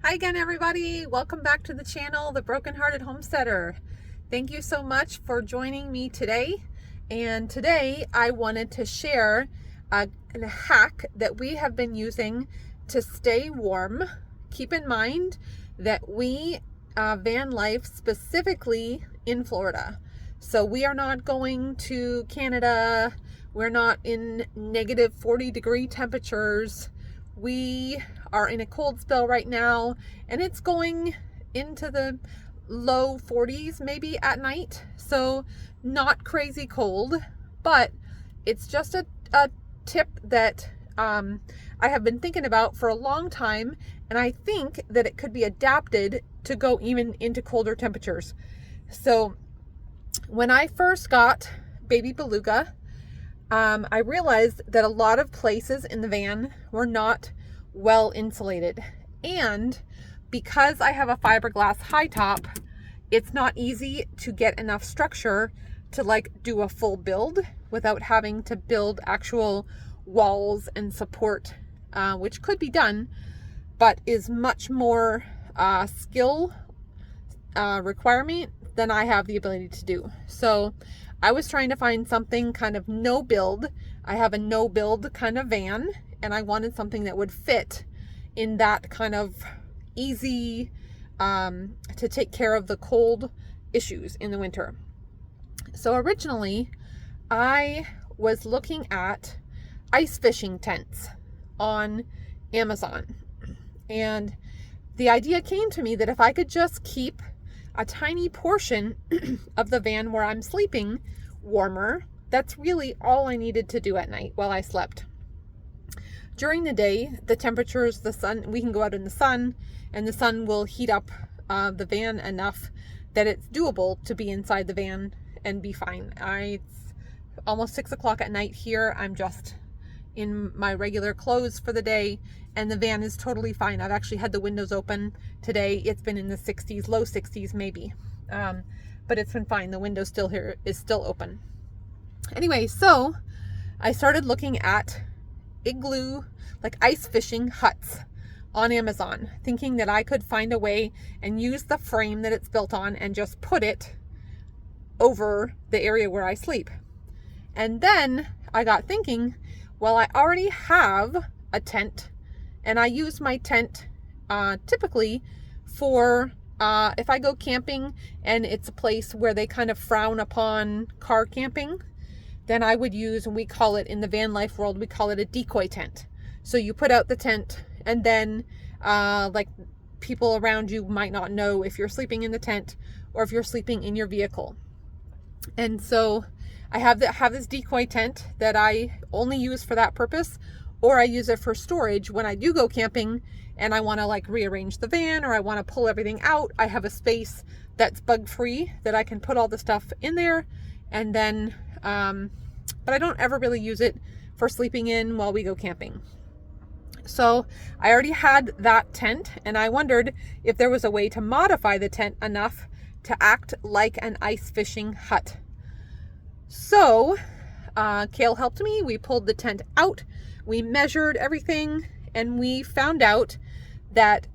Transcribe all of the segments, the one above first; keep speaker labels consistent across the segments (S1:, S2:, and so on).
S1: Hi again, everybody. Welcome back to the channel, The Brokenhearted Homesteader. Thank you so much for joining me today. And today I wanted to share a hack that we have been using to stay warm. Keep in mind that we van life specifically in Florida. So we are not going to Canada. We're not in negative 40-degree temperatures. We are in a cold spell right now, and it's going into the low 40s maybe at night. So not crazy cold, but it's just a tip that I have been thinking about for a long time, and I think that it could be adapted to go even into colder temperatures. So when I first got baby beluga, I realized that a lot of places in the van were not well insulated, and because I have a fiberglass high top, it's not easy to get enough structure to like do a full build without having to build actual walls and support, which could be done, but is much more skill requirement than I have the ability to do. So I was trying to find something kind of no build. I have a no build kind of van, and I wanted something that would fit in that kind of easy to take care of the cold issues in the winter. So originally I was looking at ice fishing tents on Amazon, and the idea came to me that if I could just keep a tiny portion of the van where I'm sleeping warmer, that's really all I needed to do at night while I slept. During the day, the temperatures, the sun, we can go out in the sun, and the sun will heat up the van enough that it's doable to be inside the van and be fine. It's almost 6 o'clock at night here. I'm just in my regular clothes for the day, and the van is totally fine. I've actually had the windows open today. It's been in the 60s, low 60s maybe, but it's been fine. The window still here is still open. Anyway, so I started looking at igloo, like ice fishing huts on Amazon, thinking that I could find a way and use the frame that it's built on and just put it over the area where I sleep. And then I got thinking, well, I already have a tent, and I use my tent typically for if I go camping and it's a place where they kind of frown upon car camping, then I would use, and we call it in the van life world, we call it a decoy tent. So you put out the tent, and then like people around you might not know if you're sleeping in the tent or if you're sleeping in your vehicle. And so I have this decoy tent that I only use for that purpose, or I use it for storage when I do go camping and I want to like rearrange the van, or I want to pull everything out. I have a space that's bug free that I can put all the stuff in there, and then but I don't ever really use it for sleeping in while we go camping. So I already had that tent, and I wondered if there was a way to modify the tent enough to act like an ice fishing hut. So Kale helped me. We pulled the tent out, we measured everything, and we found out that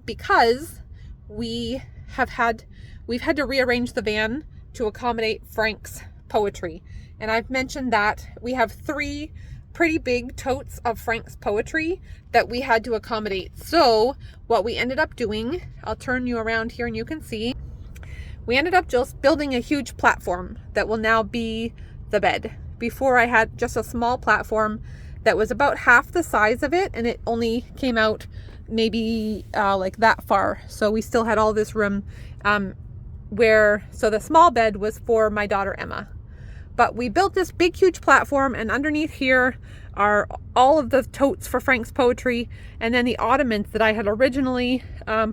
S1: because we've had to rearrange the van to accommodate Frank's poetry. And I've mentioned that we have 3 pretty big totes of Frank's poetry that we had to accommodate. So what we ended up doing, I'll turn you around here and you can see, we ended up just building a huge platform that will now be the bed. Before, I had just a small platform that was about half the size of it, and it only came out maybe like that far. So we still had all this room so the small bed was for my daughter Emma. But we built this big, huge platform, and underneath here are all of the totes for Frank's poetry, and then the ottomans that I had originally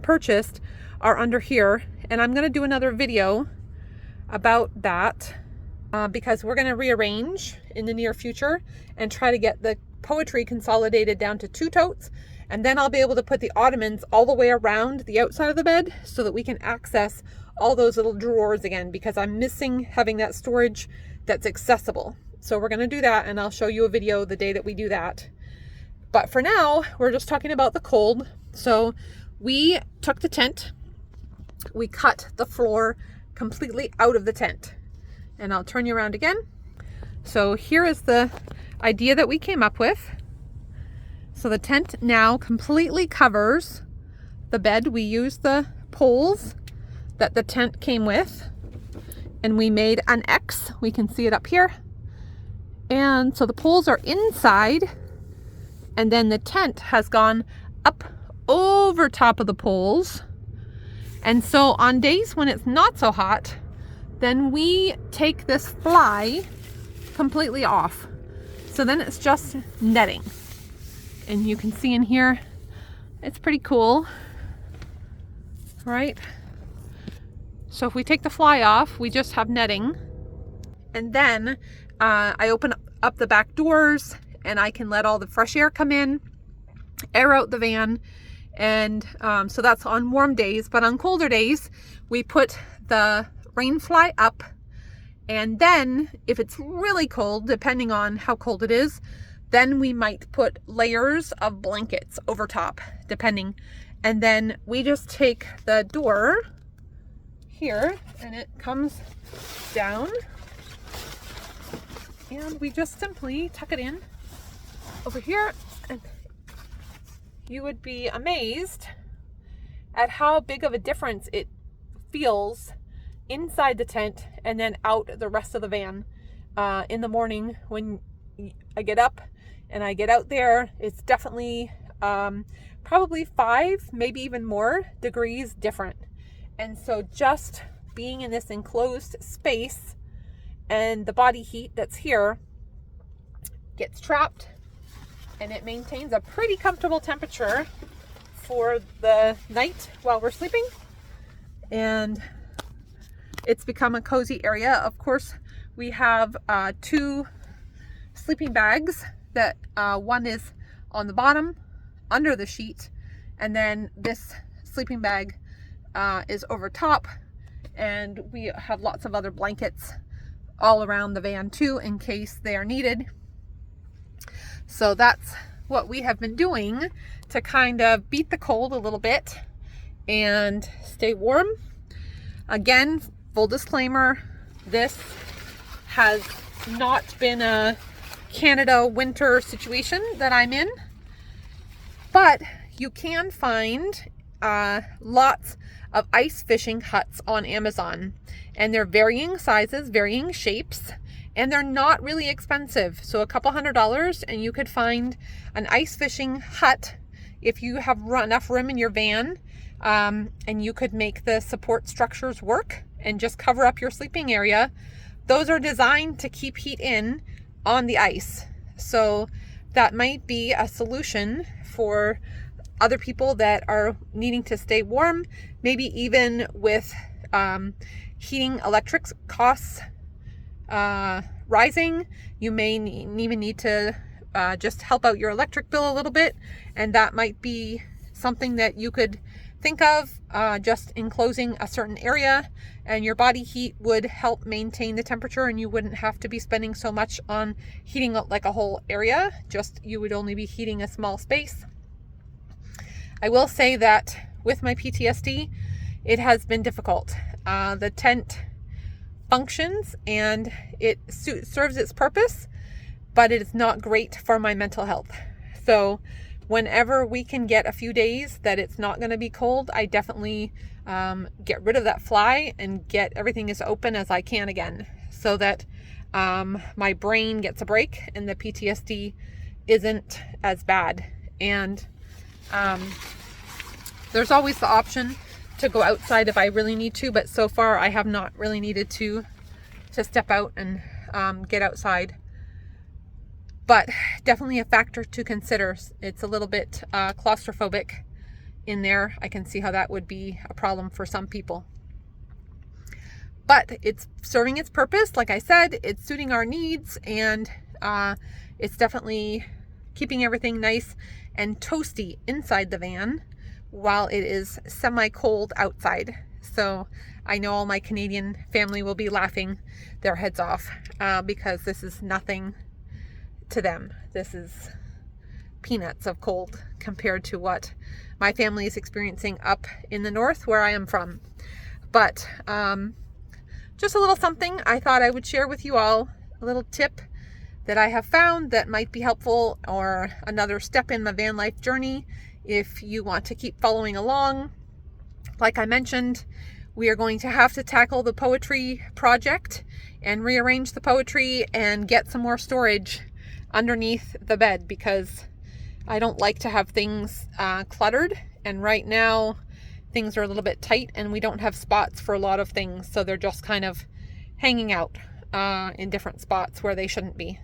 S1: purchased are under here. And I'm going to do another video about that because we're going to rearrange in the near future and try to get the poetry consolidated down to 2 totes, and then I'll be able to put the ottomans all the way around the outside of the bed so that we can access all those little drawers again, because I'm missing having that storage that's accessible. So we're going to do that, and I'll show you a video the day that we do that. But for now, we're just talking about the cold. So we took the tent, we cut the floor completely out of the tent. And I'll turn you around again. So here is the idea that we came up with. So the tent now completely covers the bed. We used the poles that the tent came with, and we made an X. We can see it up here. And so the poles are inside, and then the tent has gone up over top of the poles. And so on days when it's not so hot, then we take this fly completely off. So then it's just netting. And you can see in here, it's pretty cool, right? So if we take the fly off, we just have netting. And then I open up the back doors and I can let all the fresh air come in, air out the van. And so that's on warm days, but on colder days, we put the rain fly up. And then if it's really cold, depending on how cold it is, then we might put layers of blankets over top, depending. And then we just take the door here and it comes down. And we just simply tuck it in over here. And you would be amazed at how big of a difference it feels inside the tent and then out the rest of the van. In the morning when I get up and I get out there, it's definitely probably 5, maybe even more degrees different. And so just being in this enclosed space and the body heat that's here gets trapped, and it maintains a pretty comfortable temperature for the night while we're sleeping. And it's become a cozy area. Of course, we have 2 sleeping bags that one is on the bottom under the sheet, and then this sleeping bag is over top, and we have lots of other blankets all around the van too in case they are needed. So that's what we have been doing to kind of beat the cold a little bit and stay warm. Again, full disclaimer, this has not been a Canada winter situation that I'm in, but you can find lots of ice fishing huts on Amazon, and they're varying sizes, varying shapes, and they're not really expensive. So a couple $100 and you could find an ice fishing hut if you have enough room in your van, and you could make the support structures work and just cover up your sleeping area. Those are designed to keep heat in on the ice. So that might be a solution for other people that are needing to stay warm, maybe even with heating electric costs rising. You may even need to just help out your electric bill a little bit, and that might be something that you could think of, just enclosing a certain area, and your body heat would help maintain the temperature, and you wouldn't have to be spending so much on heating like a whole area. Just you would only be heating a small space. I will say that with my PTSD, it has been difficult. The tent functions and it serves its purpose, but it is not great for my mental health. So whenever we can get a few days that it's not going to be cold, I definitely get rid of that fly and get everything as open as I can again, so that my brain gets a break and the PTSD isn't as bad. And there's always the option to go outside if I really need to, but so far I have not really needed to step out and get outside. But definitely a factor to consider. It's a little bit claustrophobic in there. I can see how that would be a problem for some people. But it's serving its purpose. Like I said, it's suiting our needs, and it's definitely keeping everything nice and toasty inside the van while it is semi-cold outside. So I know all my Canadian family will be laughing their heads off because this is nothing to them. This is peanuts of cold compared to what my family is experiencing up in the north where I am from. But just a little something I thought I would share with you all, a little tip that I have found that might be helpful, or another step in my van life journey if you want to keep following along. Like I mentioned, we are going to have to tackle the poetry project and rearrange the poetry and get some more storage underneath the bed, because I don't like to have things cluttered, and right now things are a little bit tight and we don't have spots for a lot of things, so they're just kind of hanging out in different spots where they shouldn't be.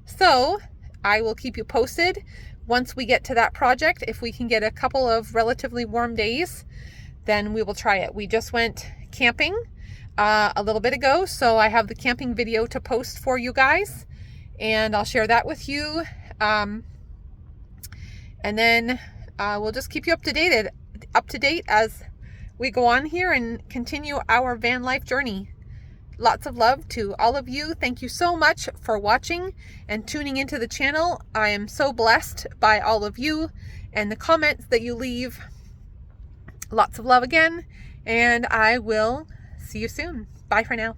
S1: So I will keep you posted once we get to that project. If we can get a couple of relatively warm days, then we will try it. We just went camping a little bit ago, so I have the camping video to post for you guys, and I'll share that with you. And then we'll just keep you up to date as we go on here and continue our van life journey. Lots of love to all of you. Thank you so much for watching and tuning into the channel. I am so blessed by all of you and the comments that you leave. Lots of love again, and I will see you soon. Bye for now.